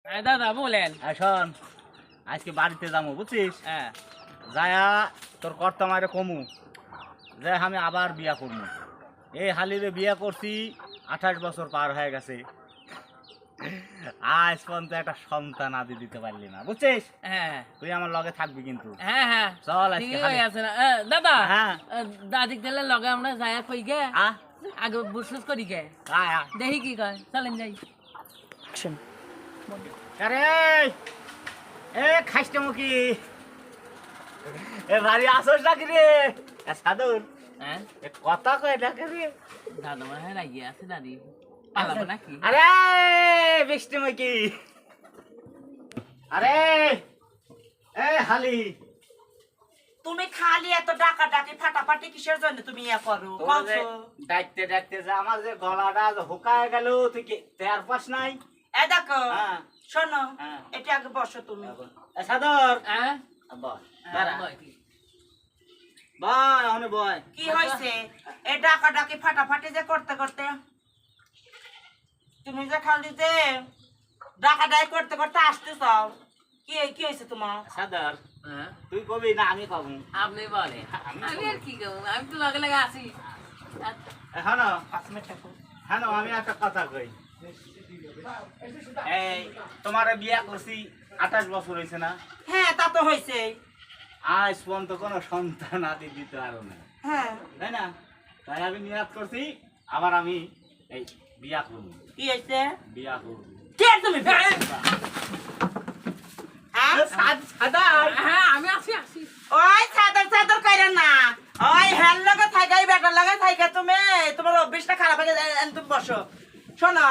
দাদা বলেন। শোন, আজকে বাড়িতে যাবো বুঝছিস? হ্যাঁ, যায়া তোর কর্তা মারে কমু যে আমি আবার বিয়া করবো। এই হালিরে বিয়া করছি 28 বছর পার হয়ে গেছে, আজ পর্যন্ত একটা সন্তান আদি দিতে পারলি না বুঝছিস? হ্যাঁ, তুই আমার লগে থাকবি কিন্তু। হ্যাঁ, হ্যাঁ, চল আজকে ঠিকই হালি। আছে না দাদা? হ্যাঁ। দাদিক দিলে লগে আমরা যাই কই গে আহ আগে বুসুস করি গে আয় আয়। দেখি কি কয়, চলেন যাই। আরে এ খাইতে মুখি এ বাড়ি আসোস নাকি রে? সাধুর হ্যাঁ, কথা কয় নাকি রে? দাদা মনে হয় রাগিয়ে আছে দাদি পালাবো নাকি? আরে বৃষ্টি মুখি, আরে এ হালি, তুমি খালি এত ডাকাডাকি ফাটাফাটি কিসের জন্য তুমি ইয়া করো? ডাকতে ডাকতে যে আমার যে গলাটা হুকায় গেল, তুই কি তেয়ার পাস নাই? এ দেখো, হ্যাঁ। শোনো, হ্যাঁ। এটা আগে বসো তুমি। সাদর হ্যাঁ, বয় দাদা বয় কি? বয় অনে বয়। কি হয়েছে এই ডাকাডাকি ফাটাফাটি যে করতে করতে? তুমি যে খালি যে ডাকাডাকি করতে করতে আসতে চাও, কি কি হয়েছে তোমার? সাদর হ্যাঁ, তুই কবি না আমি কব? আপনি বলে আমি আর কি করবো, আমি তো লগে লগে আসি। এখন 5 মিনিট থাকো। হ্যাঁ আমি একটা কথা কই, এই তোমার বিয়া করছি 28 বছর হয়েছে না? হ্যাঁ, তা তো হয়েছে। আজ পর্যন্ত কোনো সন্তান আদি দিতে পারো না, হ্যাঁ, তাই না? তাই আমি নিয়াত করছি আবার আমি এই বিয়া করব। কি হয়েছে? বিয়া করব। কে তুমি? হ্যাঁ, সাদার হ্যাঁ, আমি আসি আসি। ওই চাদর চাদর কইরা না, ওই হ্যান লগে থাকাই বেটার লগে থাকা তুমি, তোমার অভ্যাসটা খারাপ হয়ে গেছে। তুমি বসো, শোনো,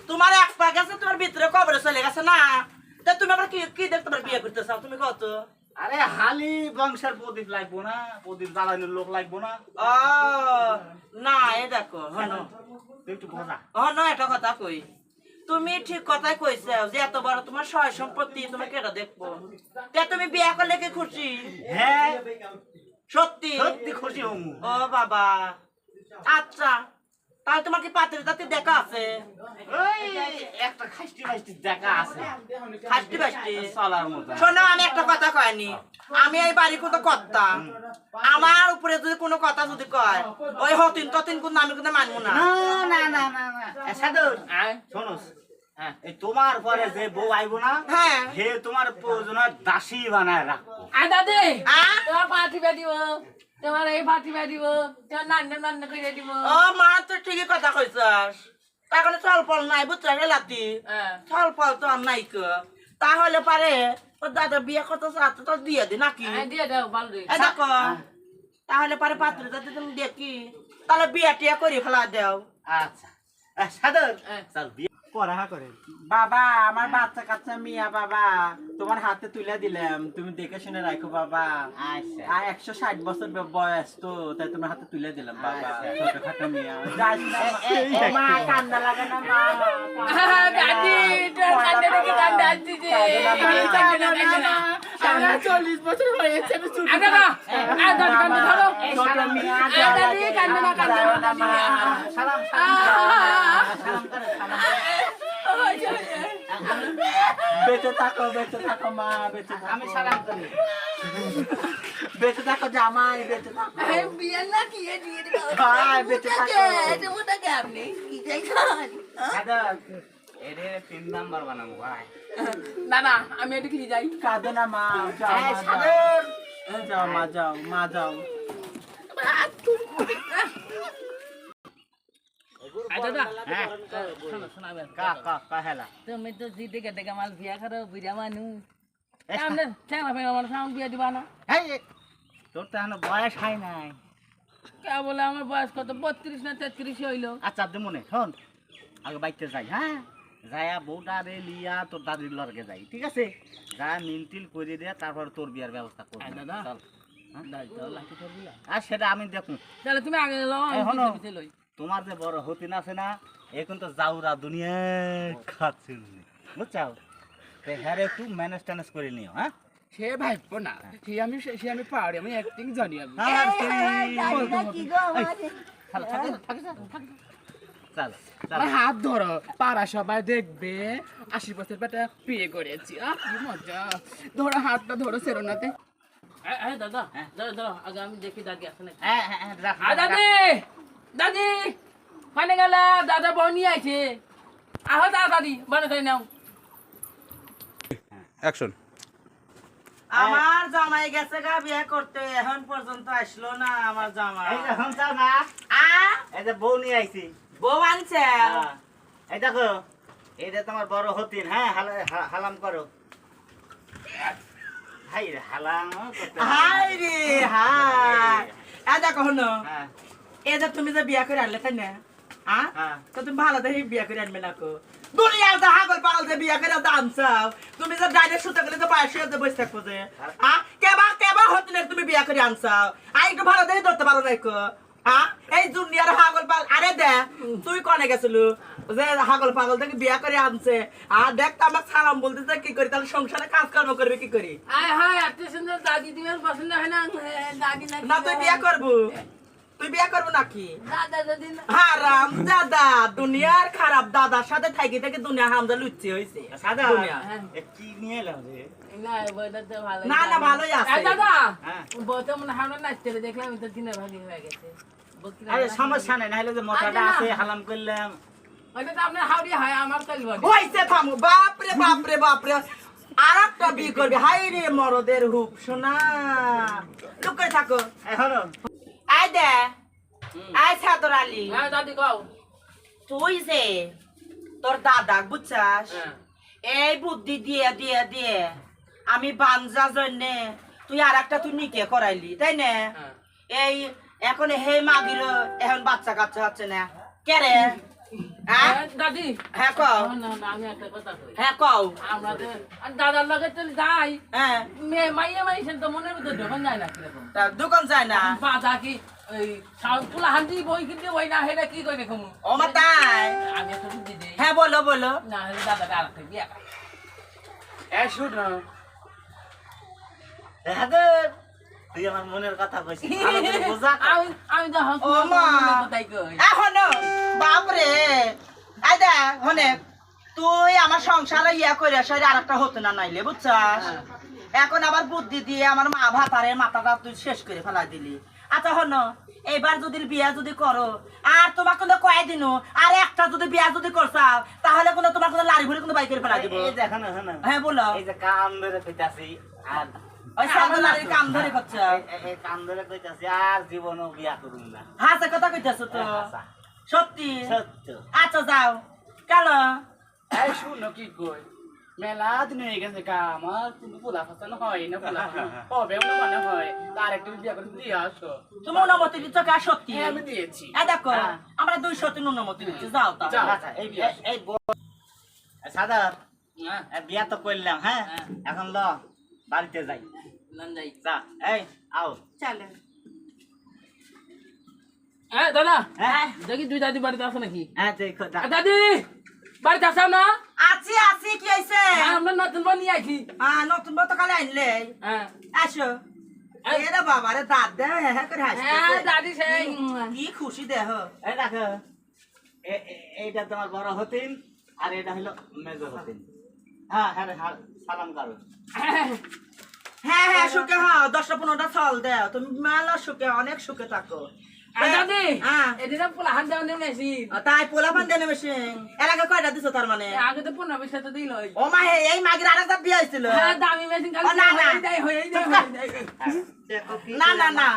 তোমার এক পা গেছে, তোমার ভিতরে কবরে চলে গেছে না? তা তুমি আবার কি কি দেখতে তোমার বিয়ে করতে চাও? তুমি কত? আরে হালি বংশের প্রদীপ লাগবো না? প্রদীপ জ্বালানোর লোক লাগবো না? ও না, এই দেখো হনো, তুই একটু বোঝা। হনো একটা কথা কই, তুমি ঠিক কথাই কইছো যে এত বড় তোমার সয় সম্পত্তি তুমি কেটা দেখবো? তে তুমি বিয়ে করলে কি খুশি? হ্যাঁ সত্যি? সত্যি খুশি হমু। ও বাবা, আচ্ছা, তাহলে তোমার কি পাত্রী টাত্রী দেখা আছে? ওই একটা খাস্টি মাস্টি দেখা আছে, খাসটি বাসটি? চলার মতো। শোনো, আমি একটা কথা কয়নি, আমি এই বাড়ি কোথাও করতাম, আমার উপরে যদি কোনো কথা যদি কয়, ওই হতিন ততিন কোন আমি কিন্তু মানবো না। না না না না না সাদর হ্যাঁ, শোনোস, হ্যাঁ, এই তোমার পরে যে বউ আইবো না, হ্যাঁ। হে তোমার প্রয়োজন দাসী বানায় রাখবো। আয় দাদি, আহ? তোমার পাঠি দিব, তোমার এই পাঠি দিব, তোমার নান্না নান্না করে দিব। ও মা, তো ঠিকই কথা কইছাস, তাহলে চল ফল নাই বুঝছো লাতি, হ্যাঁ, চল ফল তো আর নাই ক, তাহলে পারে ও দাদা বিয়ে কত চাচ্ছে তো দিয়ে দি নাকি? হ্যাঁ, দিয়ে দাও ভালো দিই। এই দেখো, তাহলে পারে পাত্রী যদি তুমি দেখি, তাহলে বিয়ে টিয়া করে ফেলা দেও। আচ্ছা সাদর হ্যাঁ। চল বিয়ে পড়াশোনা করে বাবা, আমার বাচ্চা কাচ্চা মিয়া বাবা তোমার হাতে তুলে দিলাম, তুমি দেখে শুনে রাখো বাবা। আচ্ছা আর 160 বছর বয়স তো, তাই তোমার হাতে তুলে দিলাম বাবা। আচ্ছা। ছোটখাটো মিয়া যাস না, মা কান্না লাগে না মা। দাদি, তোর কান্দে দেখি কান্দে আসছি যে। সারা 40 বছর হয়েছে আমি ছুটি আগে না, আয় দাদি কান্দে ধরো। ছোট মিয়া আয় দাদি, কান্দে না, কান্দে না, দাদি। সালাম বেঁচে থাকো মা, বেঁচে থাকো। আমি সালাম করি। বেঁচে থাকো জামাই, বেঁচে থাকো। ভাই, বেঁচে থাকো। সাদর এরে 3 নাম্বার বানাবো ভাই। না না, আমি এদিকে নিয়ে যাই। কাঁদে না মা, যাও মা, যাও। সাদর যাও মা, যাও মা, যাও। আয় দাদা, হ্যাঁ শোনো শোনো এবার। কা হেলা তুমি তো জিতে গেতে কামাল বিয়া করো, বুড়া মানুষ। এ, সামনে ঠেলা ফেলা আমার সামনে বিয়া দিবা না? এই তোর তো এখনো বয়স হয় নাই। কে বলে আমার বয়স কত, 32 না 33 হইলো? আচ্ছা দে মনে শোন, আগে বাইতে যাই, হ্যাঁ যাইয়া বউটা রে লিয়া তোর দাদির লড়কে যাই, ঠিক আছে? যা মিলটিল করে দিয়ে তারপর তোর বিয়ার ব্যবস্থা করবি। আয় দাদা। চল দায়িত্ব লাঠি করবি না? আর সেটা আমি দেখুন। তাহলে তুমি আগে লও, আমি এই হনো। পিছে লই। তোমার যে বড় হতিন আছে না, এখন তো যাওরা দুনিয়া খাচ্ছে বুঝছাও? হ্যাঁ একটু ম্যানেজ ট্যানেজ করে নিও, হ্যাঁ? সে ভাইপো না, সে আমি পারি, আমি অ্যাক্টিং জানি আমি। আর তুই- খালা, থাকে না, থাকে না, থাকে না। চলো আমার হাত ধরো পাড়া সবাই দেখবে 80 বছর বেটা বিয়ে করেছি কি মজা ধরো হাতটা ধরো সেরোনাতে দাদা দাদা আগে আমি দেখি দাদি আসে নাকি হ্যাঁ হ্যাঁ হ্যাঁ, রাখ, রাখ। দাদি দাদি মানে গেল দাদা বউ নিয়ে আছে আহো দাদি বলে করে নাও অ্যাকশন। আমার জামাই গেছে গা বিয়ে করতে এখন পর্যন্ত আসলো না আমার জামাই এই যে শুনছো না আ এই যে বউ নিয়ে আইছি বউ আনছে হ্যাঁ। এই দেখো এটা তোমার বড় হতিন হ্যাঁ হালাম করো হাই রে হালাম করতে হবে। হাই রে হাই এ দেখো হনো হ্যাঁ এই যে তুমি যে বিয়ে করে আনলে তাই না হ্যাঁ তো তুমি ভালো দেখে বিয়ে করে আনবে না কো দুনিয়ার তো হাগল পাগল যে বিয়ে করে দানছাও তুমি যে ডাইরেক্ট শুতে গেলে তো পাশে যে বসে থাকবো যে কেবা হতিনে তুমি বিয়ে করে আনছাও আই একটু ভালো দেখে ধরতে পারো নাই কো এই দুনিয়ার হাগল পাগল আরে দে তুই কনে গেছিল যে হাগল পাগল থেকে বিয়ে করে আনছে আর দেখ তো আমার সালাম বলতেছে কি করি তাহলে সংসারে কাজ কর্ম করবে কি করি আয় হায় এত সুন্দর দাদি দিবেন পছন্দ হয় না দাদি না তুই বিয়ে করবো তুই বিয়ে করবো নাকি দাদা যদি হারাম দাদা দুনিয়ার খারাপ দাদার সাথে থাকি থেকে দুনিয়া হামদা লুচ্ছি হয়েছে সাদা দুনিয়া। এ কি নিয়ে এলাম রে না বইটা তো ভালো না, না, ভালোই আছে। দাদা হ্যাঁ। বইটা মনে হয় নাচতে দেখলাম তো দিনের ভাগি হয়ে গেছে আরে সমস্যা নেই নাহলে যে মোটাটা আরে না। আছে হালাম করলাম ওইটা তো আপনার হাওড়ি হয় আমার কালব হইছে থামো বাপরে বাপরে বাপরে আর একটা বিয়ে করবি হাই রে মরদের হুপ শোনা লুকে থাকো এখনো আই দে আই ছাদর আলী হ্যাঁ দাদি কও তুই যে তোর দাদা বুঝছাস হ্যাঁ। এই বুদ্ধি দিয়ে দিয়ে দিয়ে আমি বানজা জন্যে তুই আর একটা তুই নিকে করাইলি তাই না হ্যাঁ। এই এখন হে মাগির এখন বাচ্চা কাচ্চা হচ্ছে না কে রে হ্যাঁ দাদি হ্যাঁ কও না না আমি একটা কথা কই হ্যাঁ কও আমরা তো দাদার লগে চলে যাই হ্যাঁ মেয়ে মাইয়ে মাইছেন তো মনের ভিতরে ঢোকান যায় না কিরকম তা দোকান যায় না বাধা কি ওই পোলা হান্দি বই কিনতে বই না হেটা কি করে দেখুন ও মা তাই আমি একটা বুদ্ধি দিই হ্যাঁ বলো বলো না হলে দাদাটা আর একটা বিয়ে শুনো তুই আমার মনের কথা কইছিস ভালো করে বোঝা আমি আমি তো হাস ও মা কোথায় কই এখনো বাপরে আই দে হনে তুই আমার সংসারে ইয়া করে আসলে আর একটা হতো না নাইলে বুঝছাস এখন আবার বুদ্ধি দিয়ে আমার মা ভাতারে মাথাটা তুই শেষ করে ফেলা দিলি আচ্ছা হন এইবার যদি বিয়া যদি করো আর তোমার কোনো কয় দিনও আর একটা যদি বিয়া যদি করছাও তাহলে কোনো তোমার কোনো লাড়ি ভুড়ি কোনো বাই করে ফেলা দিব এই দেখো না শোনো হ্যাঁ বলো এই যে কাম ধরে কইতাছি আর ওই সামনে লাড়ির কাম ধরে করছ এই কাম ধরে কইতাছি আর জীবনও বিয়া করুম না হাসে কথা কইতেছো তো হাসা। সত্যি সত্য আচ্ছা যাও কেন এই শুনো কি কই মেলা দিন হয়ে গেছে কাম আর তুমি পোলা ফাসানো হয় না পোলা হবে না মনে হয় তার একটা বিয়ে করে দিয়ে আসো তুমি অনুমতি দিচ্ছ কা সত্যি হ্যাঁ, আমি দিয়েছি এই দেখো আমরা 200 তিন অনুমতি দিচ্ছি যাও তা যাও। আচ্ছা এই সাদা বিয়া তো করলাম হ্যাঁ এখন ল বাড়িতে যাই লন্ডাই যা এই আও চলে হ্যাঁ দাদা হ্যাঁ দেখি দুই দাদি বাড়িতে আসো নাকি হ্যাঁ তুই দাদি বাড়িতে আসো না আছি আছি কি হইছে আমরা নতুন বানিয়ে আইছি নতুন বউ তো কালে আনলে হ্যাঁ আসো এরে বাবা রে দাঁত দে হ্যাঁ করে হ্যাঁ হাসতেছে দাদি সেই কি খুশি দেহ এই দেখো এইটা তোমার বড় হতিন আর এটা হলো মেজর হতিন হ্যাঁ হ্যাঁ হ্যাঁ, সালাম করো হ্যাঁ হ্যাঁ সুখে হ্যাঁ 10-15টা ফল দেও তুমি মেলা সুখে অনেক সুখে থাকো দাদি হ্যাঁ এদিকে পোলা হাত দেওয়া নেমেছি তাই পোলা পান দেনে মেশে এর আগে কয়টা দিছো তার মানে আগে তো 15-20 তো দিল ও মা এই মাগির আরেকটা বিয়ে হইছিল হ্যাঁ দামি মেশিন ও, না, না। হয়ে যায় না না না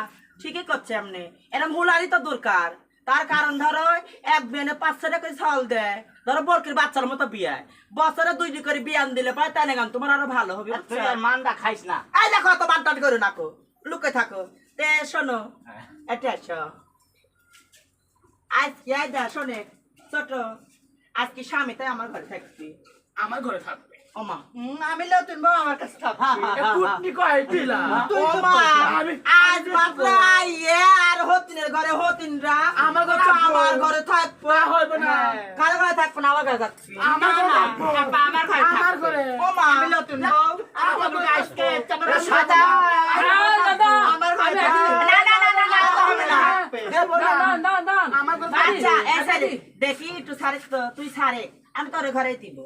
ঠিকই করছে এমনি এটা মুলারই তো দরকার তার কারণ ধরো এক বেনে 500 টাকা করে চাল দেয় ধরো বরকির বাচ্চার মতো বিয়ে বছরে 2টি করে বিয়ান দিলে পায় তাই না গান তোমার আরো ভালো হবে তুই বুঝছো? আর মানটা খাইস না এই দেখো তো বানটান করো নাকো লুকে থাকো তে শোনো এটা আসো আজকে আইদা শোনে ছোট আজকে স্বামী তাই আমার ঘরে থাকছি আমার ঘরে থাকবে ওমা আমি নতুন বউ আমার কাছে থাকছি কুটনি কয় দিলা ওমা আজ মাত্র আইয়ে আর হতিনের ঘরে হতিনরা আমার ঘরে থাকবো। আমার ঘরে থাকবো হইবে না। কার ঘরে থাকবো না আমার ঘরে থাকছি আমার ঘরে না, থাকবো। আপা আমার ঘরে আমার থাকবে। ঘরে। ওমা আমি নতুন বউ আমার ঘরে আজকে থাকবো। সাদা হ্যাঁ, দাদা। আমার ঘরে আমি থাকবে। আছি। না না না না না হবে না দান দান দান আমার ঘরে আচ্ছা এই সাইডে দেখি একটু সারে তো তুই সারে আমি তোর ঘরে দিব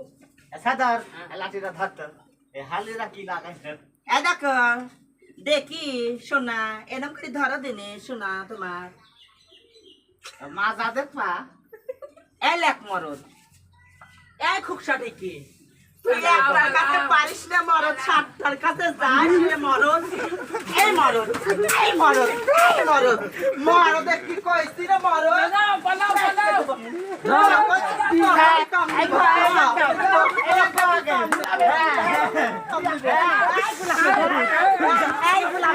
সাদার লাঠিটা ধরতো এই হালিরা কি লাগাইছে এ দেখো দেখি সোনা এরকম করে ধরো দিনে সোনা তোমার মা যাদের পা এই লেখ মরদ এই খুকসা দেখি তুই একটার কাছে পারিস না মরদ সাতটার কাছে যাস রে মরদ এই মরদ এই মরদ এই মরদ মরদ কি কইছি রে মরদ পালাও পালাও এই গুলা